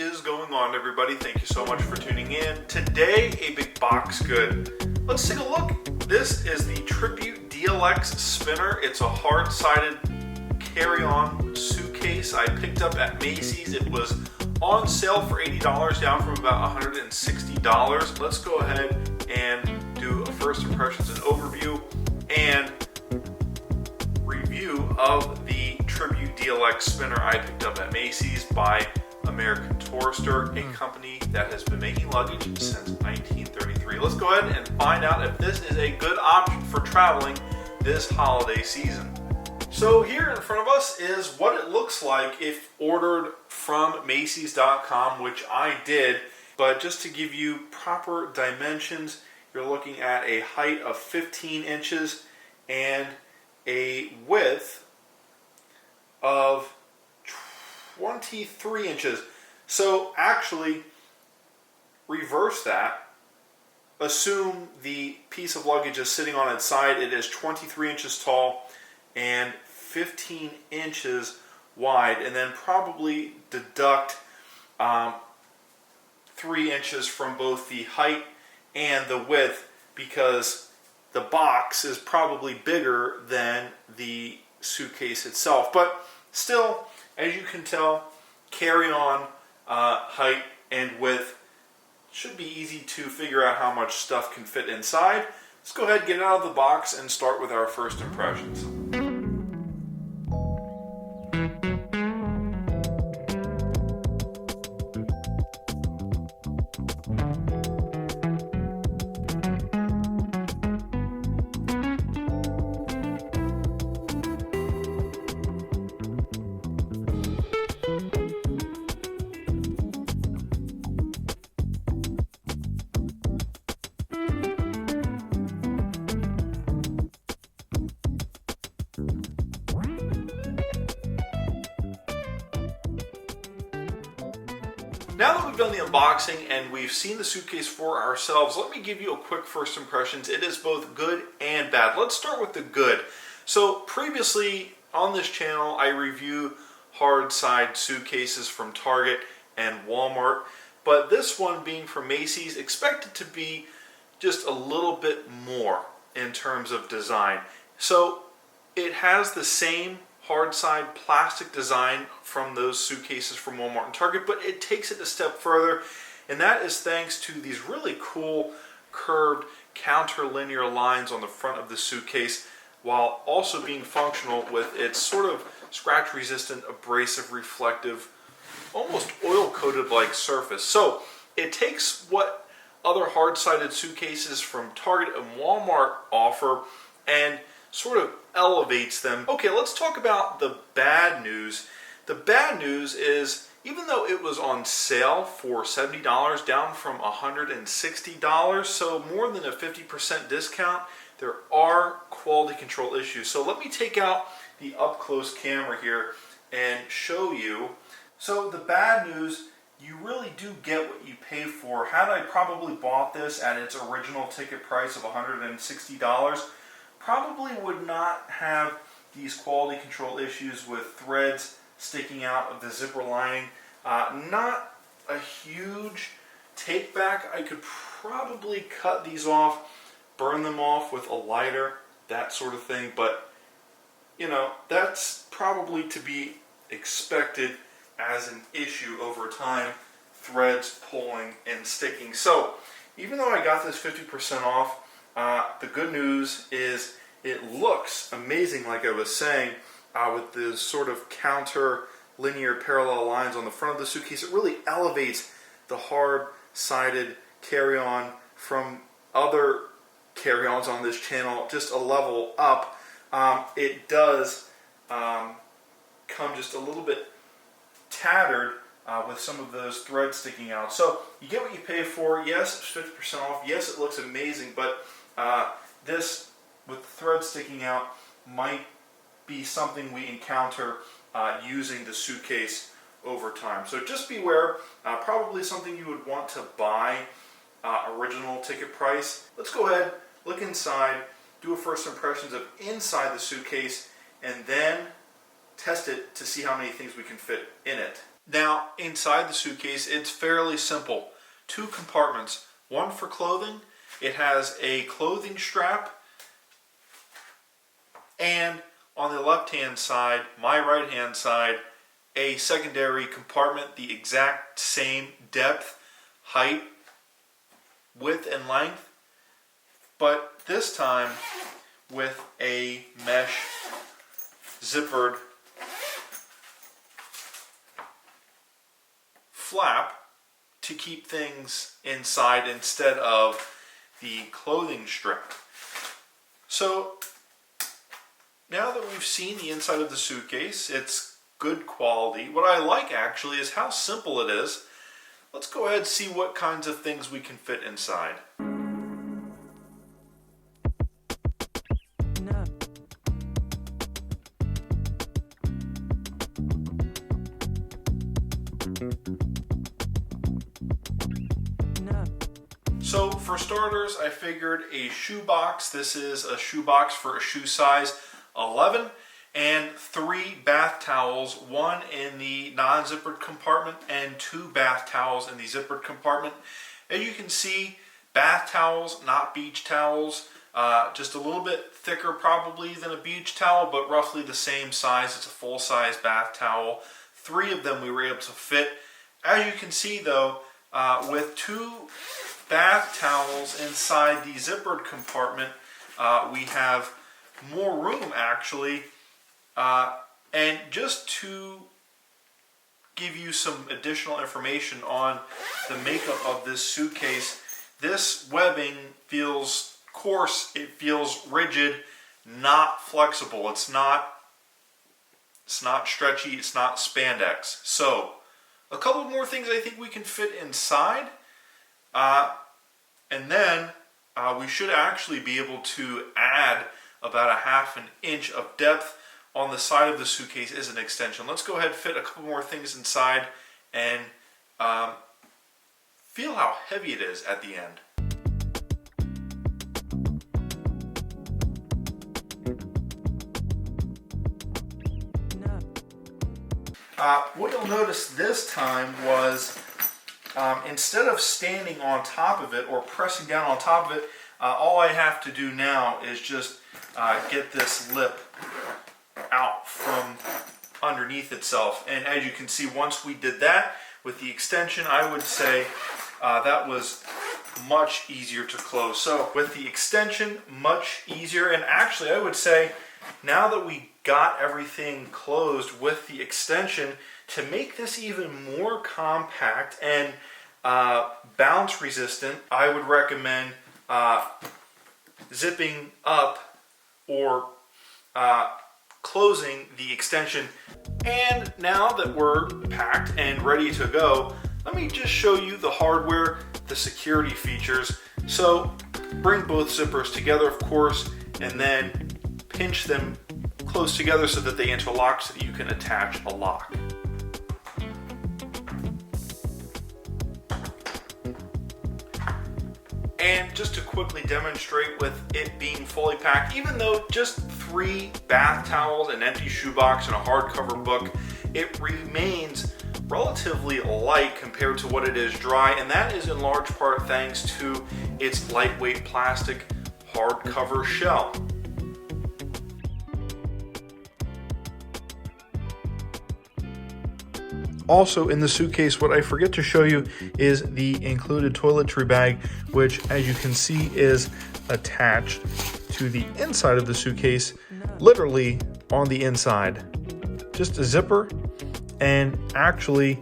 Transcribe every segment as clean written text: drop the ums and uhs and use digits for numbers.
is going on, everybody? Thank you so much for tuning in. Today, a big box good. Let's take a look. This is the Tribute DLX spinner. It's a hard-sided carry-on suitcase I picked up at Macy's. It was on sale for $80, down from about $160. Let's go ahead and do a first impressions and overview and review of the Tribute DLX spinner I picked up at Macy's by American Tourister, a company that has been making luggage since 1933. Let's go ahead and find out if this is a good option for traveling this holiday season. So here in front of us is what it looks like if ordered from Macy's.com, which I did. But just to give you proper dimensions, you're looking at a height of 15 inches and a width of 23 inches. So actually, reverse that. Assume the piece of luggage is sitting on its side. It is 23 inches tall and 15 inches wide, and then probably deduct 3 inches from both the height and the width, because the box is probably bigger than the suitcase itself. But still, as you can tell, carry-on height and width should be easy to figure out how much stuff can fit inside. Let's go ahead and get it out of the box and start with our first impressions. Now that we've done the unboxing and we've seen the suitcase for ourselves, let me give you a quick first impressions. It is both good and bad. Let's start with the good. So previously on this channel, I review hard side suitcases from Target and Walmart, but this one being from Macy's, expected to be just a little bit more in terms of design. So it has the same hard side plastic design from those suitcases from Walmart and Target, but it takes it a step further, and that is thanks to these really cool curved counterlinear lines on the front of the suitcase, while also being functional with its sort of scratch resistant, abrasive, reflective, almost oil coated like surface. So it takes what other hard sided suitcases from Target and Walmart offer and sort of elevates them. Okay, let's talk about the bad news. The bad news is, even though it was on sale for $70, down from $160, so more than a 50% discount, there are quality control issues. So let me take out the up-close camera here and show you. So the bad news, you really do get what you pay for. Had I probably bought this at its original ticket price of $160, probably would not have these quality control issues with threads sticking out of the zipper lining. Not a huge take back. I could probably cut these off, burn them off with a lighter, that sort of thing, but you know, that's probably to be expected as an issue over time, threads pulling and sticking. So even though I got this 50% off, the good news is it looks amazing, like I was saying, with the sort of counter linear parallel lines on the front of the suitcase. It really elevates the hard-sided carry-on from other carry-ons on this channel just a level up. It does come just a little bit tattered with some of those threads sticking out. So you get what you pay for. Yes, it's 50% off. Yes, it looks amazing, but this with the threads sticking out might be something we encounter using the suitcase over time. So just beware. Probably something you would want to buy original ticket price. Let's go ahead, look inside, do a first impressions of inside the suitcase, and then test it to see how many things we can fit in it. Now, inside the suitcase, it's fairly simple. 2 compartments, one for clothing. It has a clothing strap, and on the left-hand side, my right-hand side, a secondary compartment, the exact same depth, height, width, and length, but this time with a mesh zippered flap to keep things inside instead of the clothing strap. So now that we've seen the inside of the suitcase, it's good quality. What I like actually is how simple it is. Let's go ahead and see what kinds of things we can fit inside. So for starters, I figured a shoe box. This is a shoe box for a shoe size 11, and 3 bath towels, 1 in the non-zippered compartment and 2 bath towels in the zippered compartment. As you can see, bath towels, not beach towels, just a little bit thicker probably than a beach towel, but roughly the same size. It's a full-size bath towel. 3 of them we were able to fit. As you can see though, with 2 bath towels inside the zippered compartment, we have more room actually. And just to give you some additional information on the makeup of this suitcase, this webbing feels coarse, it feels rigid, not flexible. It's not stretchy, it's not spandex. So a couple more things I think we can fit inside, and then we should actually be able to add about a ½ inch of depth on the side of the suitcase as an extension. Let's go ahead and fit a couple more things inside and feel how heavy it is at the end. What you'll notice this time was instead of standing on top of it or pressing down on top of it, all I have to do now is just get this lip out from underneath itself. And as you can see, once we did that with the extension, I would say that was much easier to close. So with the extension, much easier. And actually, I would say now that we got everything closed with the extension, to make this even more compact and bounce resistant, I would recommend zipping up or closing the extension. And now that we're packed and ready to go, let me just show you the hardware, the security features. So bring both zippers together, of course, and then pinch them close together so that they interlock so that you can attach a lock. And just to quickly demonstrate with it being fully packed, even though just 3 bath towels, an empty shoebox, and a hardcover book, it remains relatively light compared to what it is dry, and that is in large part thanks to its lightweight plastic hardcover shell. Also in the suitcase, what I forget to show you is the included toiletry bag, which as you can see is attached to the inside of the suitcase, literally on the inside. Just a zipper, and actually,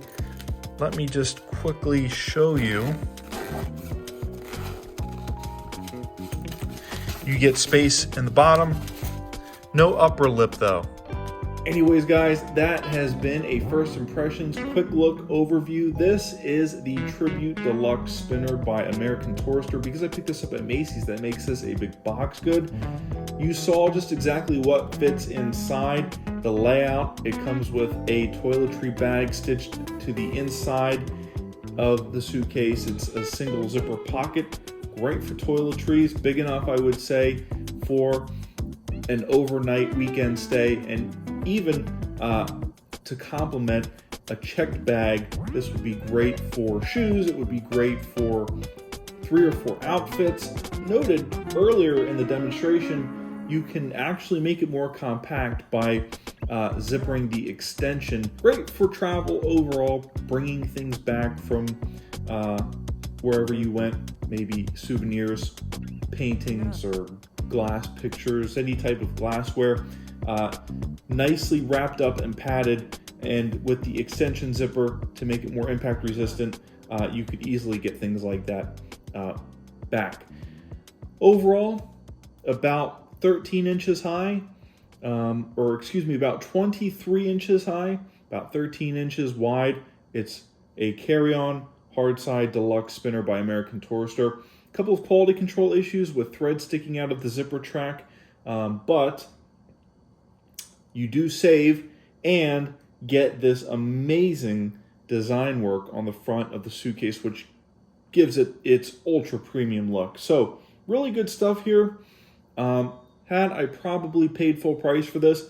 let me just quickly show you. You get space in the bottom, no upper lip though. Anyways guys, that has been a first impressions quick look overview. This is the Tribute Deluxe Spinner by American Tourister. Because I picked this up at Macy's, that makes this a big box good. You saw just exactly what fits inside. The layout, it comes with a toiletry bag stitched to the inside of the suitcase. It's a single zipper pocket, great for toiletries, big enough I would say for an overnight weekend stay, and even to complement a checked bag. This would be great for shoes. It would be great for 3 or 4 outfits. Noted earlier in the demonstration, you can actually make it more compact by zippering the extension. Great for travel overall, bringing things back from wherever you went, maybe souvenirs, paintings, or glass pictures, any type of glassware. Nicely wrapped up and padded, and with the extension zipper to make it more impact resistant, you could easily get things like that back. Overall, about 13 inches high, about 23 inches high, about 13 inches wide. It's a carry-on hard side deluxe spinner by American Tourister. A couple of quality control issues with threads sticking out of the zipper track, but you do save and get this amazing design work on the front of the Suitcase, which gives it its ultra premium look. So really good stuff here. Had I probably paid full price for this,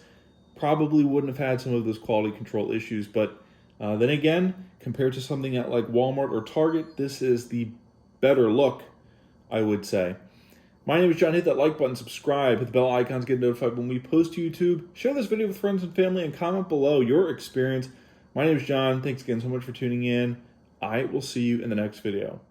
probably wouldn't have had some of those quality control issues. But then again, compared to something at like Walmart or Target, this is the better look, I would say. My name is John. Hit that like button, subscribe, hit the bell icons, get notified when we post to YouTube. Share this video with friends and family, and comment below your experience. My name is John. Thanks again so much for tuning in. I will see you in the next video.